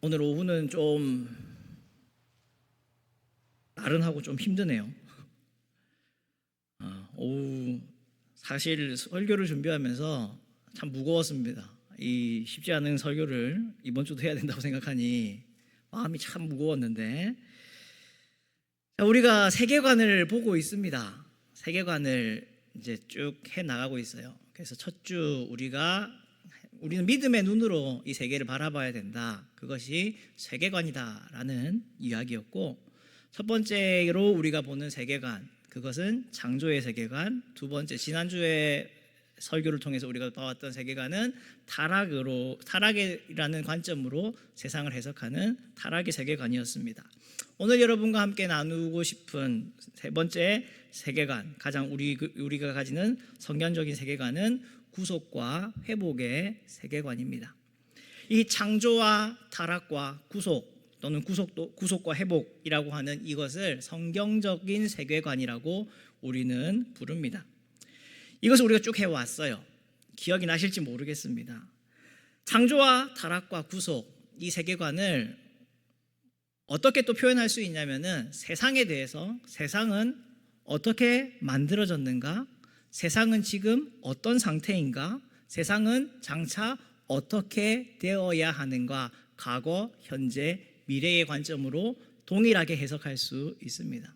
오늘 오후는 좀 나른하고 좀 힘드네요. 오후 사실 설교를 준비하면서 참 무거웠습니다. 이 쉽지 않은 설교를 이번 주도 해야 된다고 생각하니 마음이 참 무거웠는데, 우리가 세계관을 보고 있습니다. 세계관을 이제 쭉 해 나가고 있어요. 그래서 첫 주 우리는 믿음의 눈으로 이 세계를 바라봐야 된다. 그것이 세계관이다라는 이야기였고, 첫 번째로 우리가 보는 세계관, 그것은 창조의 세계관. 두 번째, 지난주에 설교를 통해서 우리가 봐왔던 세계관은 타락이라는 관점으로 세상을 해석하는 타락의 세계관이었습니다. 오늘 여러분과 함께 나누고 싶은 세 번째 세계관, 가장 우리가 가지는 성경적인 세계관은 구속과 회복의 세계관입니다. 이 창조와 타락과 구속 또는 구속과 회복이라고 하는 이것을 성경적인 세계관이라고 우리는 부릅니다. 이것을 우리가 쭉 해왔어요. 기억이 나실지 모르겠습니다. 창조와 타락과 구속, 이 세계관을 어떻게 또 표현할 수 있냐면은 세상에 대해서, 세상은 어떻게 만들어졌는가, 세상은 지금 어떤 상태인가, 세상은 장차 어떻게 되어야 하는가, 과거, 현재, 미래의 관점으로 동일하게 해석할 수 있습니다.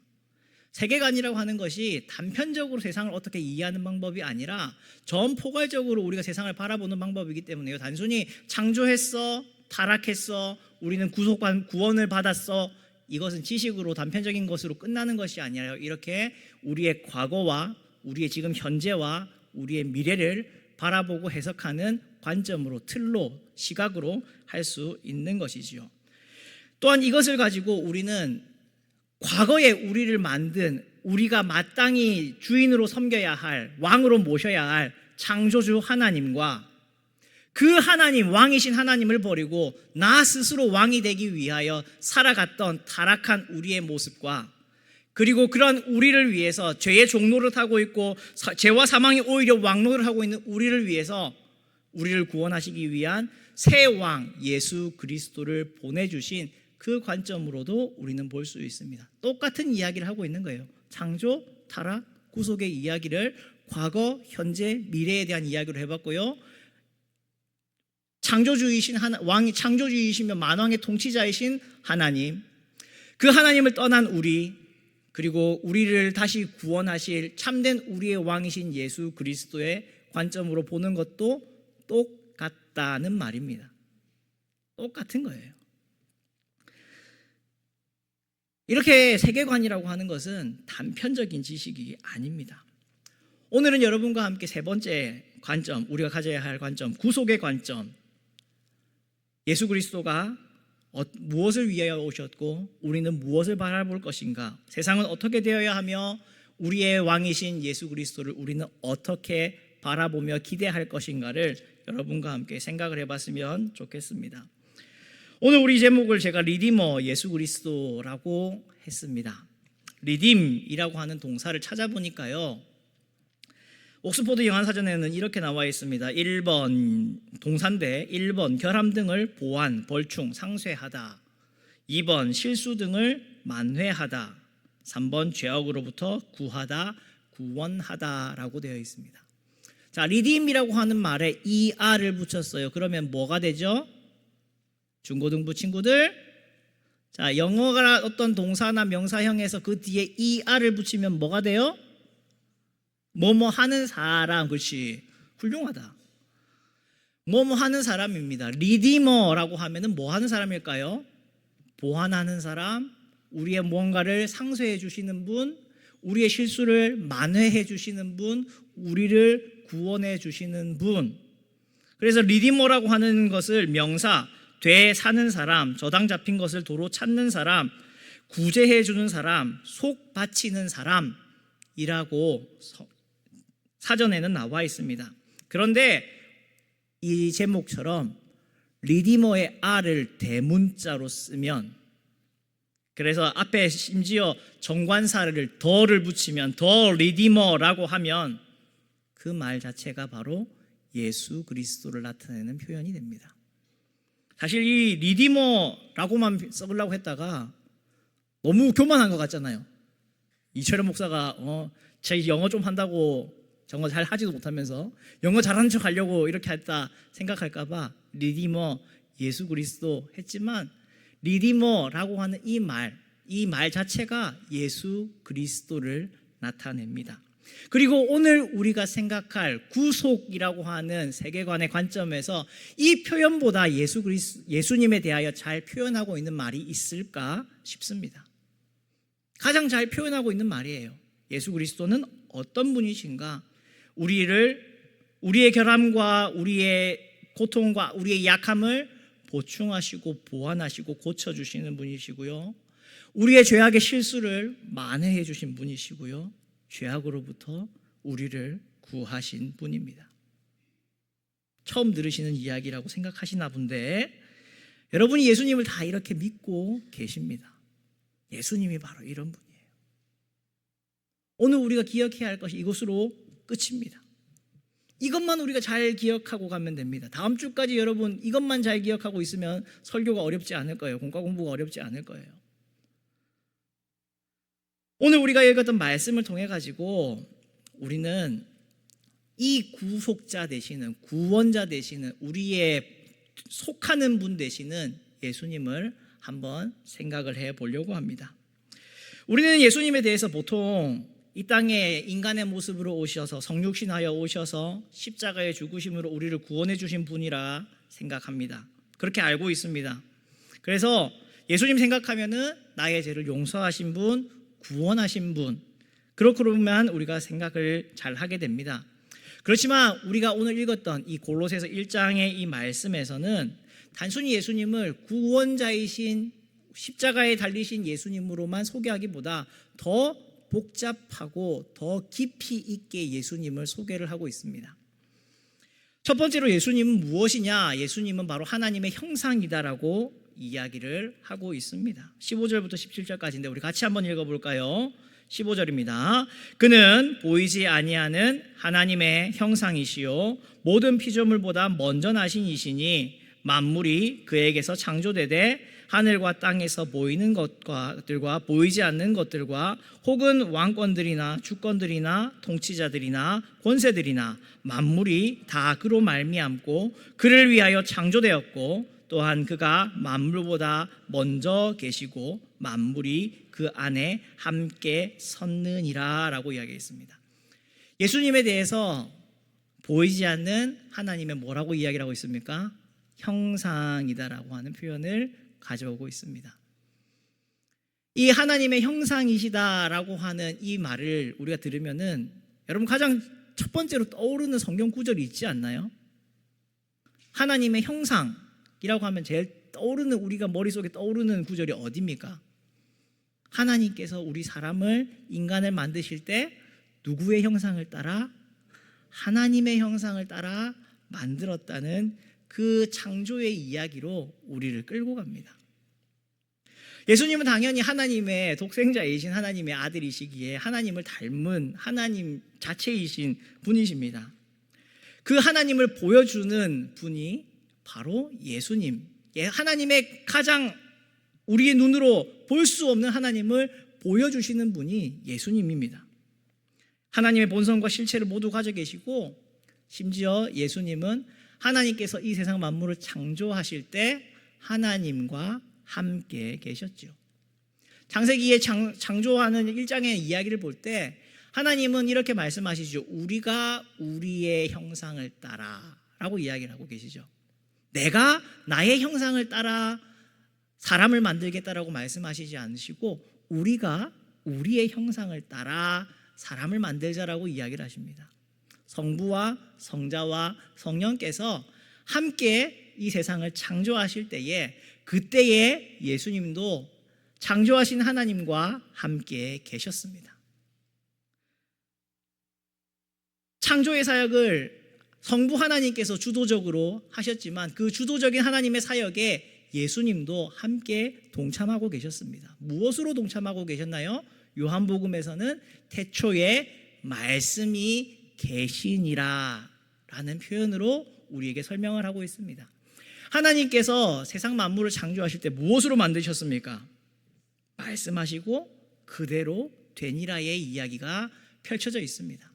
세계관이라고 하는 것이 단편적으로 세상을 어떻게 이해하는 방법이 아니라 전포괄적으로 우리가 세상을 바라보는 방법이기 때문에요. 단순히 창조했어, 타락했어, 우리는 구원을 받았어, 이것은 지식으로 단편적인 것으로 끝나는 것이 아니라 이렇게 우리의 과거와 우리의 지금 현재와 우리의 미래를 바라보고 해석하는 관점으로, 틀로, 시각으로 할 수 있는 것이지요. 또한 이것을 가지고 우리는 과거에 우리를 만든, 우리가 마땅히 주인으로 섬겨야 할, 왕으로 모셔야 할 창조주 하나님과 그 하나님, 왕이신 하나님을 버리고 나 스스로 왕이 되기 위하여 살아갔던 타락한 우리의 모습과, 그리고 그런 우리를 위해서 죄의 종노릇 하고 있고 죄와 사망이 오히려 왕노릇을 하고 있는 우리를 위해서 우리를 구원하시기 위한 새 왕 예수 그리스도를 보내주신 그 관점으로도 우리는 볼 수 있습니다. 똑같은 이야기를 하고 있는 거예요. 창조, 타락, 구속의 이야기를 과거, 현재, 미래에 대한 이야기로 해봤고요. 왕이 창조주이시며 만왕의 통치자이신 하나님, 그 하나님을 떠난 우리, 그리고 우리를 다시 구원하실 참된 우리의 왕이신 예수 그리스도의 관점으로 보는 것도 똑같다는 말입니다. 똑같은 거예요. 이렇게 세계관이라고 하는 것은 단편적인 지식이 아닙니다. 오늘은 여러분과 함께 세 번째 관점, 우리가 가져야 할 관점, 구속의 관점, 예수 그리스도가 무엇을 위하여 오셨고 우리는 무엇을 바라볼 것인가, 세상은 어떻게 되어야 하며 우리의 왕이신 예수 그리스도를 우리는 어떻게 바라보며 기대할 것인가를 여러분과 함께 생각을 해봤으면 좋겠습니다. 오늘 우리 제목을 제가 리디머 예수 그리스도라고 했습니다. 리딤이라고 하는 동사를 찾아보니까요, 옥스포드 영한사전에는 이렇게 나와 있습니다. 1번 동사인데 1번 결함 등을 보완, 벌충, 상쇄하다, 2번 실수 등을 만회하다, 3번 죄악으로부터 구하다, 구원하다라고 되어 있습니다. 자, 리딤이라고 하는 말에 ER을 붙였어요. 그러면 뭐가 되죠? 중고등부 친구들, 자, 영어가 어떤 동사나 명사형에서 그 뒤에 ER을 붙이면 뭐가 돼요? 뭐뭐 하는 사람. 그렇지, 훌륭하다. 뭐뭐 하는 사람입니다. 리디머라고 하면은 뭐 하는 사람일까요? 보완하는 사람, 우리의 뭔가를 상쇄해 주시는 분, 우리의 실수를 만회해 주시는 분, 우리를 구원해 주시는 분. 그래서 리디머라고 하는 것을 명사, 돼 사는 사람, 저당 잡힌 것을 도로 찾는 사람, 구제해 주는 사람, 속 바치는 사람이라고 사전에는 나와 있습니다. 그런데 이 제목처럼 리디머의 R을 대문자로 쓰면, 그래서 앞에 심지어 정관사를 더를 붙이면 더 리디머라고 하면 그 말 자체가 바로 예수 그리스도를 나타내는 표현이 됩니다. 사실 이 리디머라고만 써보려고 했다가 너무 교만한 것 같잖아요. 이철현 목사가 제 영어 좀 한다고 정말 잘 하지도 못하면서 영어 잘하는 척 하려고 이렇게 했다 생각할까 봐 리디머 예수 그리스도 했지만, 리디머라고 하는 이 말 자체가 예수 그리스도를 나타냅니다. 그리고 오늘 우리가 생각할 구속이라고 하는 세계관의 관점에서 이 표현보다 예수님에 대하여 잘 표현하고 있는 말이 있을까 싶습니다. 가장 잘 표현하고 있는 말이에요. 예수 그리스도는 어떤 분이신가? 우리의 결함과 우리의 고통과 우리의 약함을 보충하시고 보완하시고 고쳐주시는 분이시고요, 우리의 죄악의 실수를 만회해 주신 분이시고요, 죄악으로부터 우리를 구하신 분입니다. 처음 들으시는 이야기라고 생각하시나 본데, 여러분이 예수님을 다 이렇게 믿고 계십니다. 예수님이 바로 이런 분이에요. 오늘 우리가 기억해야 할 것이 이것으로 끝입니다. 이것만 우리가 잘 기억하고 가면 됩니다. 다음 주까지 여러분 이것만 잘 기억하고 있으면 설교가 어렵지 않을 거예요. 공과 공부가 어렵지 않을 거예요. 오늘 우리가 읽었던 말씀을 통해 가지고 우리는 이 구속자 되시는, 구원자 되시는, 우리의 속하는 분 되시는 예수님을 한번 생각을 해 보려고 합니다. 우리는 예수님에 대해서 보통 이 땅에 인간의 모습으로 오셔서 성육신하여 오셔서 십자가의 죽으심으로 우리를 구원해 주신 분이라 생각합니다. 그렇게 알고 있습니다. 그래서 예수님 생각하면은 나의 죄를 용서하신 분, 구원하신 분, 그렇게만 우리가 생각을 잘 하게 됩니다. 그렇지만 우리가 오늘 읽었던 이 골로새서 1장의 이 말씀에서는 단순히 예수님을 구원자이신, 십자가에 달리신 예수님으로만 소개하기보다 더 복잡하고 더 깊이 있게 예수님을 소개를 하고 있습니다. 첫 번째로 예수님은 무엇이냐? 예수님은 바로 하나님의 형상이다라고 이야기를 하고 있습니다. 15절부터 17절까지인데 우리 같이 한번 읽어볼까요? 15절입니다. 그는 보이지 아니하는 하나님의 형상이시요 모든 피조물보다 먼저 나신 이시니 만물이 그에게서 창조되되 하늘과 땅에서 보이는 것들과 보이지 않는 것들과 혹은 왕권들이나 주권들이나 통치자들이나 권세들이나 만물이 다 그로 말미암고 그를 위하여 창조되었고 또한 그가 만물보다 먼저 계시고 만물이 그 안에 함께 섰느니라 라고 이야기했습니다. 예수님에 대해서 보이지 않는 하나님의 뭐라고 이야기를 하고 있습니까? 형상이다라고 하는 표현을 가져오고 있습니다. 이 하나님의 형상이시다라고 하는 이 말을 우리가 들으면은 여러분 가장 첫 번째로 떠오르는 성경 구절이 있지 않나요? 하나님의 형상이라고 하면 제일 떠오르는, 우리가 머릿속에 떠오르는 구절이 어디입니까? 하나님께서 우리 사람을, 인간을 만드실 때 누구의 형상을 따라? 하나님의 형상을 따라 만들었다는 그 창조의 이야기로 우리를 끌고 갑니다. 예수님은 당연히 하나님의 독생자이신 하나님의 아들이시기에 하나님을 닮은 하나님 자체이신 분이십니다. 그 하나님을 보여주는 분이 바로 예수님, 하나님의 가장 우리의 눈으로 볼 수 없는 하나님을 보여주시는 분이 예수님입니다. 하나님의 본성과 실체를 모두 가지고 계시고, 심지어 예수님은 하나님께서 이 세상 만물을 창조하실 때 하나님과 함께 계셨죠. 창세기에 창조하는 1장의 이야기를 볼 때 하나님은 이렇게 말씀하시죠. 우리가 우리의 형상을 따라 라고 이야기를 하고 계시죠. 내가 나의 형상을 따라 사람을 만들겠다라고 말씀하시지 않으시고 우리가 우리의 형상을 따라 사람을 만들자라고 이야기를 하십니다. 성부와 성자와 성령께서 함께 이 세상을 창조하실 때에, 그때에 예수님도 창조하신 하나님과 함께 계셨습니다. 창조의 사역을 성부 하나님께서 주도적으로 하셨지만 그 주도적인 하나님의 사역에 예수님도 함께 동참하고 계셨습니다. 무엇으로 동참하고 계셨나요? 요한복음에서는 태초에 말씀이 계시니라 라는 표현으로 우리에게 설명을 하고 있습니다. 하나님께서 세상 만물을 창조하실 때 무엇으로 만드셨습니까? 말씀하시고 그대로 되니라의 이야기가 펼쳐져 있습니다.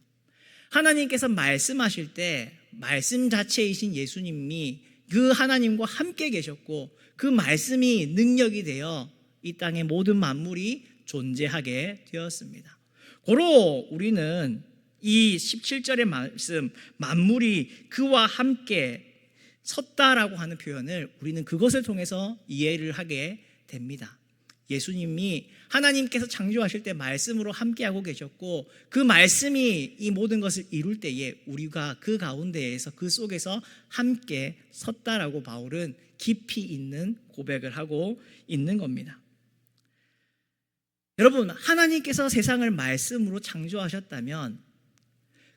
하나님께서 말씀하실 때 말씀 자체이신 예수님이 그 하나님과 함께 계셨고 그 말씀이 능력이 되어 이 땅의 모든 만물이 존재하게 되었습니다. 고로 우리는 이 17절의 말씀 만물이 그와 함께 섰다라고 하는 표현을 우리는 그것을 통해서 이해를 하게 됩니다. 예수님이 하나님께서 창조하실 때 말씀으로 함께하고 계셨고 그 말씀이 이 모든 것을 이룰 때에 우리가 그 가운데에서 그 속에서 함께 섰다라고 바울은 깊이 있는 고백을 하고 있는 겁니다. 여러분, 하나님께서 세상을 말씀으로 창조하셨다면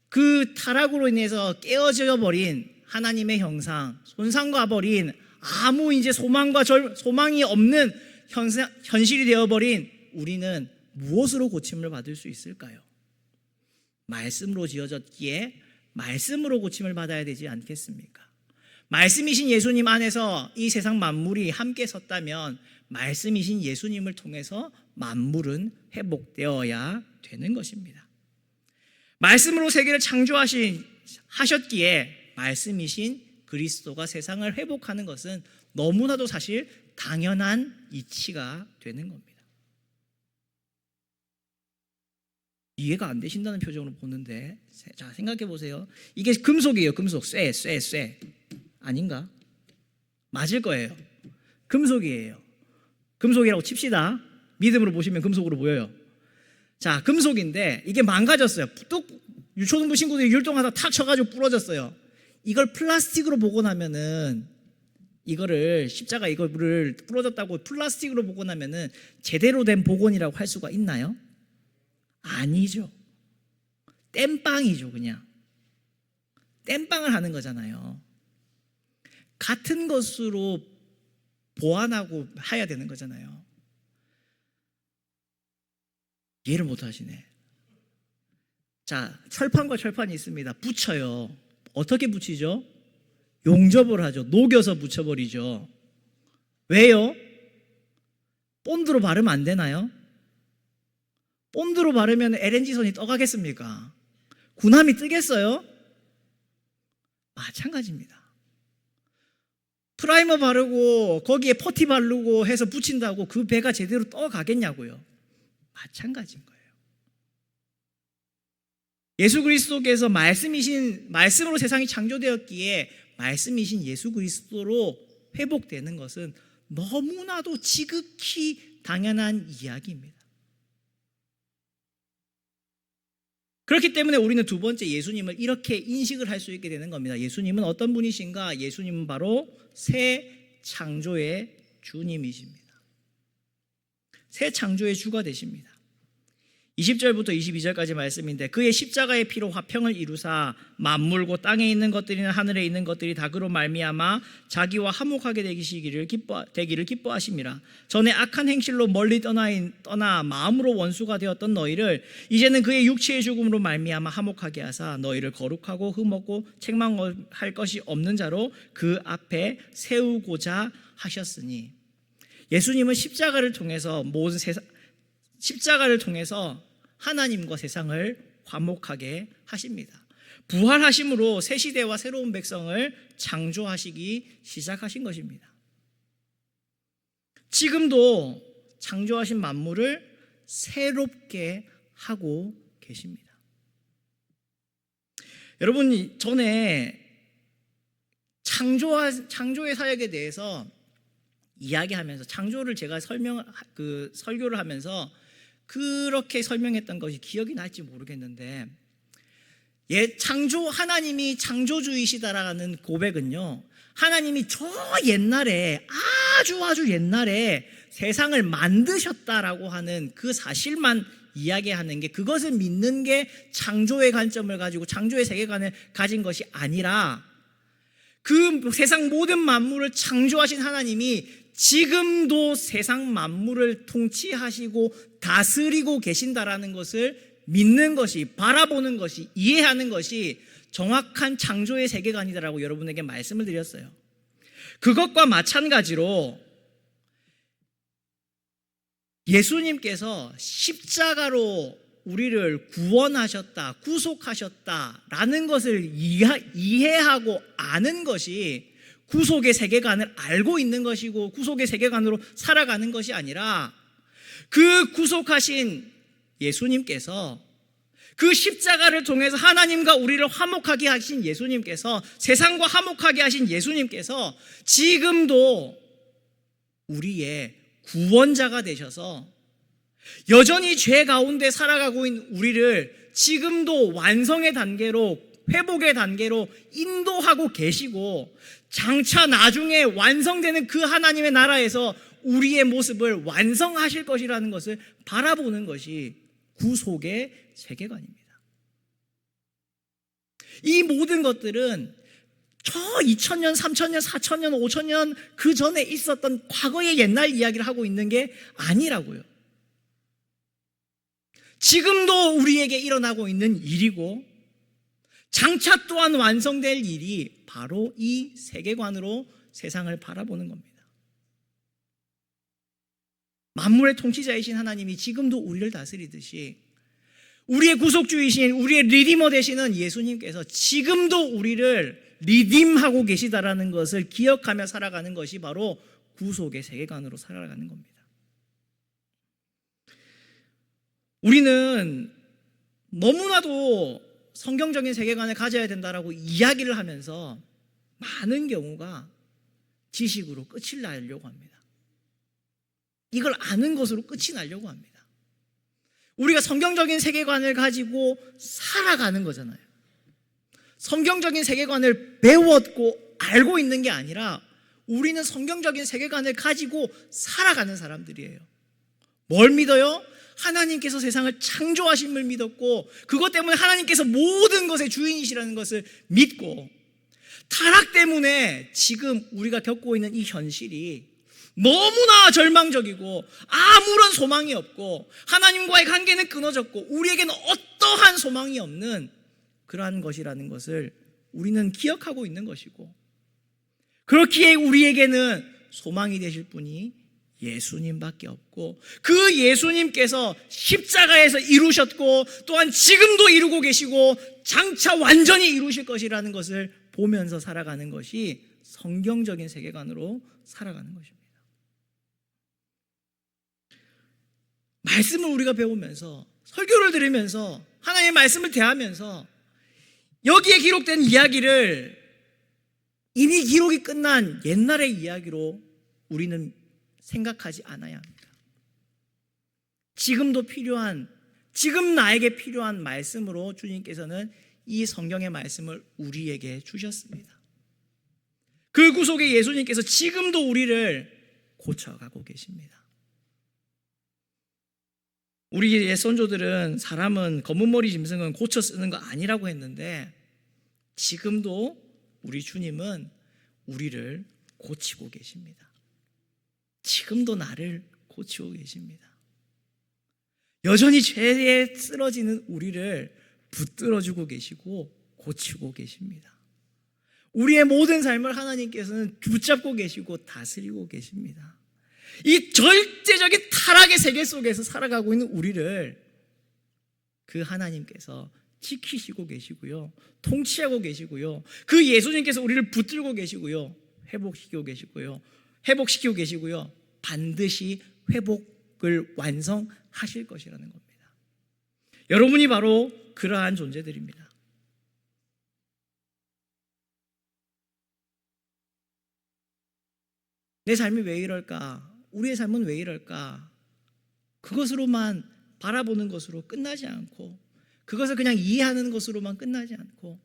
그 타락으로 인해서 깨어져 버린 하나님의 형상, 손상가 버린 아무 이제 소망이 없는 현실이 되어버린 우리는 무엇으로 고침을 받을 수 있을까요? 말씀으로 지어졌기에 말씀으로 고침을 받아야 되지 않겠습니까? 말씀이신 예수님 안에서 이 세상 만물이 함께 섰다면 말씀이신 예수님을 통해서 만물은 회복되어야 되는 것입니다. 말씀으로 세계를 창조하셨기에 말씀이신 그리스도가 세상을 회복하는 것은 너무나도 사실 당연한 이치가 되는 겁니다. 이해가 안 되신다는 표정으로 보는데, 자, 생각해 보세요. 이게 금속이에요. 금속. 쇠. 아닌가? 맞을 거예요. 금속이에요. 금속이라고 칩시다. 믿음으로 보시면 금속으로 보여요. 자, 금속인데 이게 망가졌어요. 뚝 유초등부 친구들이 율동하다 탁 쳐가지고 부러졌어요. 이걸 플라스틱으로 보고 나면은 이거를 십자가 이거를 부러졌다고 플라스틱으로 보고 나면은 제대로 된 복원이라고 할 수가 있나요? 아니죠. 땜빵이죠. 그냥 땜빵을 하는 거잖아요. 같은 것으로 보완하고 해야 되는 거잖아요. 이해를 못 하시네. 자, 철판과 철판이 있습니다. 붙여요. 어떻게 붙이죠? 용접을 하죠. 녹여서 붙여버리죠. 왜요? 본드로 바르면 안 되나요? 본드로 바르면 LNG선이 떠가겠습니까? 군함이 뜨겠어요? 마찬가지입니다. 프라이머 바르고 거기에 퍼티 바르고 해서 붙인다고 그 배가 제대로 떠가겠냐고요? 마찬가지인 거예요. 예수 그리스도께서 말씀으로 세상이 창조되었기에 말씀이신 예수 그리스도로 회복되는 것은 너무나도 지극히 당연한 이야기입니다. 그렇기 때문에 우리는 두 번째 예수님을 이렇게 인식을 할 수 있게 되는 겁니다. 예수님은 어떤 분이신가? 예수님은 바로 새 창조의 주님이십니다. 새 창조의 주가 되십니다. 20절부터 22절까지 말씀인데 그의 십자가의 피로 화평을 이루사 만물고 땅에 있는 것들이나 하늘에 있는 것들이 다 그로 말미암아 자기와 화목하게 되기를 기뻐하심이라. 전에 악한 행실로 멀리 떠나 마음으로 원수가 되었던 너희를 이제는 그의 육체의 죽음으로 말미암아 화목하게 하사 너희를 거룩하고 흠없고 책망할 것이 없는 자로 그 앞에 세우고자 하셨으니. 예수님은 십자가를 통해서 하나님과 세상을 화목하게 하십니다. 부활하심으로 새 시대와 새로운 백성을 창조하시기 시작하신 것입니다. 지금도 창조하신 만물을 새롭게 하고 계십니다. 여러분, 전에 창조의 사역에 대해서 이야기하면서 창조를 제가 설교를 하면서 그렇게 설명했던 것이 기억이 날지 모르겠는데, 하나님이 창조주이시다라는 고백은요, 하나님이 저 옛날에 아주 옛날에 세상을 만드셨다라고 하는 그 사실만 이야기하는 게, 그것을 믿는 게 창조의 관점을 가지고 창조의 세계관을 가진 것이 아니라 그 세상 모든 만물을 창조하신 하나님이 지금도 세상 만물을 통치하시고 다스리고 계신다라는 것을 믿는 것이, 바라보는 것이, 이해하는 것이 정확한 창조의 세계관이다라고 여러분에게 말씀을 드렸어요. 그것과 마찬가지로 예수님께서 십자가로 우리를 구원하셨다, 구속하셨다라는 것을 이해하고 아는 것이 구속의 세계관을 알고 있는 것이고 구속의 세계관으로 살아가는 것이 아니라 그 구속하신 예수님께서 그 십자가를 통해서 하나님과 우리를 화목하게 하신 예수님께서 세상과 화목하게 하신 예수님께서 지금도 우리의 구원자가 되셔서 여전히 죄 가운데 살아가고 있는 우리를 지금도 완성의 단계로 회복의 단계로 인도하고 계시고 장차 나중에 완성되는 그 하나님의 나라에서 우리의 모습을 완성하실 것이라는 것을 바라보는 것이 구속의 세계관입니다. 이 모든 것들은 저 2000년, 3000년, 4000년, 5000년 그 전에 있었던 과거의 옛날 이야기를 하고 있는 게 아니라고요. 지금도 우리에게 일어나고 있는 일이고 장차 또한 완성될 일이 바로 이 세계관으로 세상을 바라보는 겁니다. 만물의 통치자이신 하나님이 지금도 우리를 다스리듯이 우리의 구속주이신 우리의 리디머 되시는 예수님께서 지금도 우리를 리딤하고 계시다라는 것을 기억하며 살아가는 것이 바로 구속의 세계관으로 살아가는 겁니다. 우리는 너무나도 성경적인 세계관을 가져야 된다라고 이야기를 하면서 많은 경우가 지식으로 끝을 나려고 합니다. 이걸 아는 것으로 끝이 나려고 합니다. 우리가 성경적인 세계관을 가지고 살아가는 거잖아요. 성경적인 세계관을 배웠고 알고 있는 게 아니라 우리는 성경적인 세계관을 가지고 살아가는 사람들이에요. 뭘 믿어요? 하나님께서 세상을 창조하심을 믿었고 그것 때문에 하나님께서 모든 것의 주인이시라는 것을 믿고 타락 때문에 지금 우리가 겪고 있는 이 현실이 너무나 절망적이고 아무런 소망이 없고 하나님과의 관계는 끊어졌고 우리에게는 어떠한 소망이 없는 그러한 것이라는 것을 우리는 기억하고 있는 것이고 그렇기에 우리에게는 소망이 되실 분이 예수님밖에 없고 그 예수님께서 십자가에서 이루셨고 또한 지금도 이루고 계시고 장차 완전히 이루실 것이라는 것을 보면서 살아가는 것이 성경적인 세계관으로 살아가는 것입니다. 말씀을 우리가 배우면서 설교를 들으면서 하나님의 말씀을 대하면서 여기에 기록된 이야기를 이미 기록이 끝난 옛날의 이야기로 우리는 생각하지 않아야 합니다. 지금도 필요한, 지금 나에게 필요한 말씀으로 주님께서는 이 성경의 말씀을 우리에게 주셨습니다. 그 구속의 예수님께서 지금도 우리를 고쳐가고 계십니다. 우리 옛선조들은 사람은 검은 머리 짐승은 고쳐 쓰는 거 아니라고 했는데 지금도 우리 주님은 우리를 고치고 계십니다. 지금도 나를 고치고 계십니다. 여전히 죄에 쓰러지는 우리를 붙들어주고 계시고 고치고 계십니다. 우리의 모든 삶을 하나님께서는 붙잡고 계시고 다스리고 계십니다. 이 절대적인 타락의 세계 속에서 살아가고 있는 우리를 그 하나님께서 지키시고 계시고요, 통치하고 계시고요, 그 예수님께서 우리를 붙들고 계시고요, 회복시키고 계시고요, 반드시 회복을 완성하실 것이라는 겁니다. 여러분이 바로 그러한 존재들입니다. 내 삶이 왜 이럴까? 우리의 삶은 왜 이럴까? 그것으로만 바라보는 것으로 끝나지 않고 그것을 그냥 이해하는 것으로만 끝나지 않고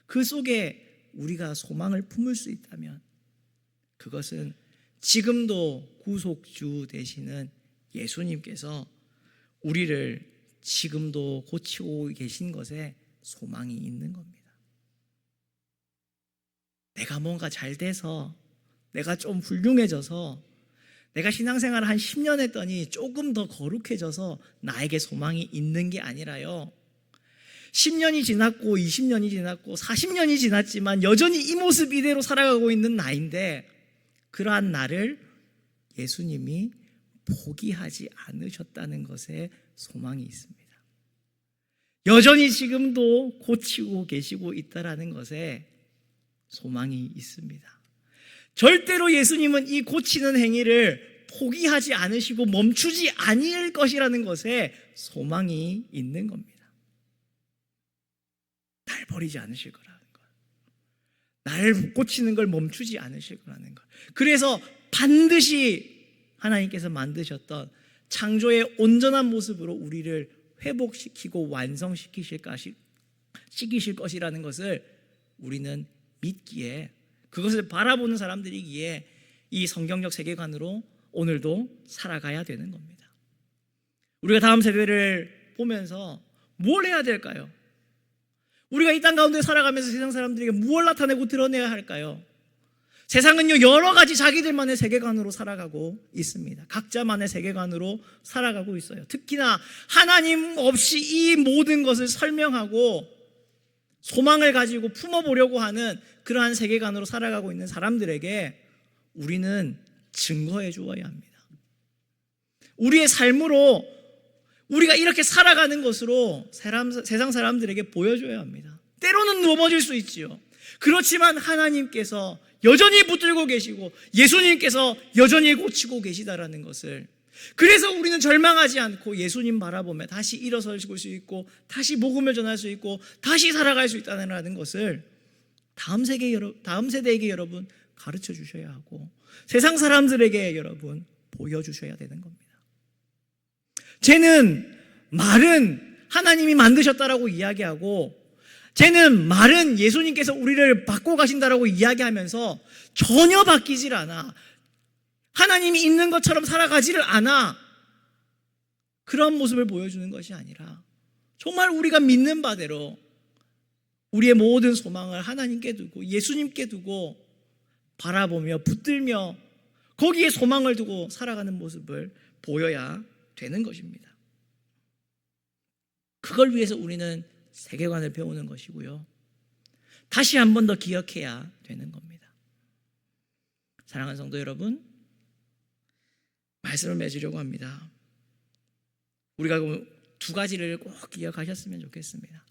그 속에 우리가 소망을 품을 수 있다면 그것은 지금도 구속주 되시는 예수님께서 우리를 지금도 고치고 계신 것에 소망이 있는 겁니다. 내가 뭔가 잘 돼서 내가 좀 훌륭해져서 내가 신앙생활을 한 10년 했더니 조금 더 거룩해져서 나에게 소망이 있는 게 아니라요, 10년이 지났고 20년이 지났고 40년이 지났지만 여전히 이 모습 이대로 살아가고 있는 나인데 그러한 나를 예수님이 포기하지 않으셨다는 것에 소망이 있습니다. 여전히 지금도 고치고 계시고 있다는 것에 소망이 있습니다. 절대로 예수님은 이 고치는 행위를 포기하지 않으시고 멈추지 아니할 것이라는 것에 소망이 있는 겁니다. 날 버리지 않으실 거라는 것, 날 고치는 걸 멈추지 않으실 거라는 것. 그래서 반드시 하나님께서 만드셨던 창조의 온전한 모습으로 우리를 회복시키고 완성시키실 것이라는 것을 우리는 믿기에, 그것을 바라보는 사람들이기에 이 성경적 세계관으로 오늘도 살아가야 되는 겁니다. 우리가 다음 세대를 보면서 뭘 해야 될까요? 우리가 이 땅 가운데 살아가면서 세상 사람들에게 무엇을 나타내고 드러내야 할까요? 세상은요, 여러 가지 자기들만의 세계관으로 살아가고 있습니다. 각자만의 세계관으로 살아가고 있어요. 특히나 하나님 없이 이 모든 것을 설명하고 소망을 가지고 품어보려고 하는 그러한 세계관으로 살아가고 있는 사람들에게 우리는 증거해 주어야 합니다. 우리의 삶으로 우리가 이렇게 살아가는 것으로 세상 사람들에게 보여줘야 합니다. 때로는 넘어질 수 있지요. 그렇지만 하나님께서 여전히 붙들고 계시고 예수님께서 여전히 고치고 계시다라는 것을, 그래서 우리는 절망하지 않고 예수님 바라보며 다시 일어설 수 있고 다시 복음을 전할 수 있고 다시 살아갈 수 있다는 것을 다음 세대에게 여러분 가르쳐 주셔야 하고 세상 사람들에게 여러분 보여주셔야 되는 겁니다. 쟤는 말은 하나님이 만드셨다라고 이야기하고, 쟤는 말은 예수님께서 우리를 바꿔 가신다라고 이야기하면서 전혀 바뀌질 않아, 하나님이 있는 것처럼 살아가지를 않아, 그런 모습을 보여주는 것이 아니라 정말 우리가 믿는 바대로 우리의 모든 소망을 하나님께 두고 예수님께 두고 바라보며 붙들며 거기에 소망을 두고 살아가는 모습을 보여야 되는 것입니다. 그걸 위해서 우리는 세계관을 배우는 것이고요, 다시 한 번 더 기억해야 되는 겁니다. 사랑하는 성도 여러분, 말씀을 맺으려고 합니다. 우리가 두 가지를 꼭 기억하셨으면 좋겠습니다.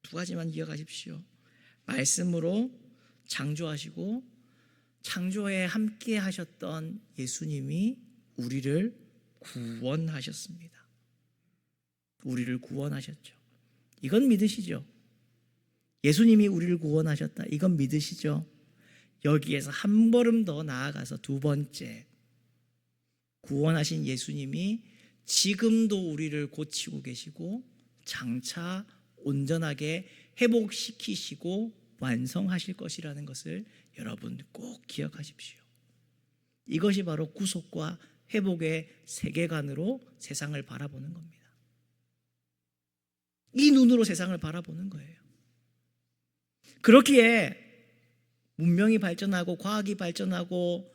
두 가지만 기억하십시오. 말씀으로 창조하시고 창조에 함께 하셨던 예수님이 우리를 구원하셨습니다. 우리를 구원하셨죠. 이건 믿으시죠? 예수님이 우리를 구원하셨다, 이건 믿으시죠? 여기에서 한 걸음 더 나아가서 두 번째, 구원하신 예수님이 지금도 우리를 고치고 계시고 장차 온전하게 회복시키시고 완성하실 것이라는 것을 여러분 꼭 기억하십시오. 이것이 바로 구속과 회복의 세계관으로 세상을 바라보는 겁니다. 이 눈으로 세상을 바라보는 거예요. 그렇기에 문명이 발전하고 과학이 발전하고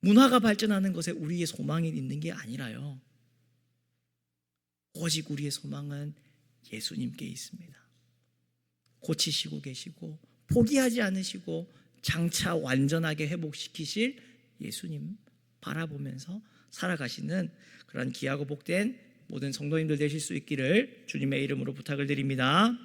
문화가 발전하는 것에 우리의 소망이 있는 게 아니라요, 오직 우리의 소망은 예수님께 있습니다. 고치시고 계시고 포기하지 않으시고 장차 완전하게 회복시키실 예수님 바라보면서 살아가시는 그런 귀하고 복된 모든 성도님들 되실 수 있기를 주님의 이름으로 부탁을 드립니다.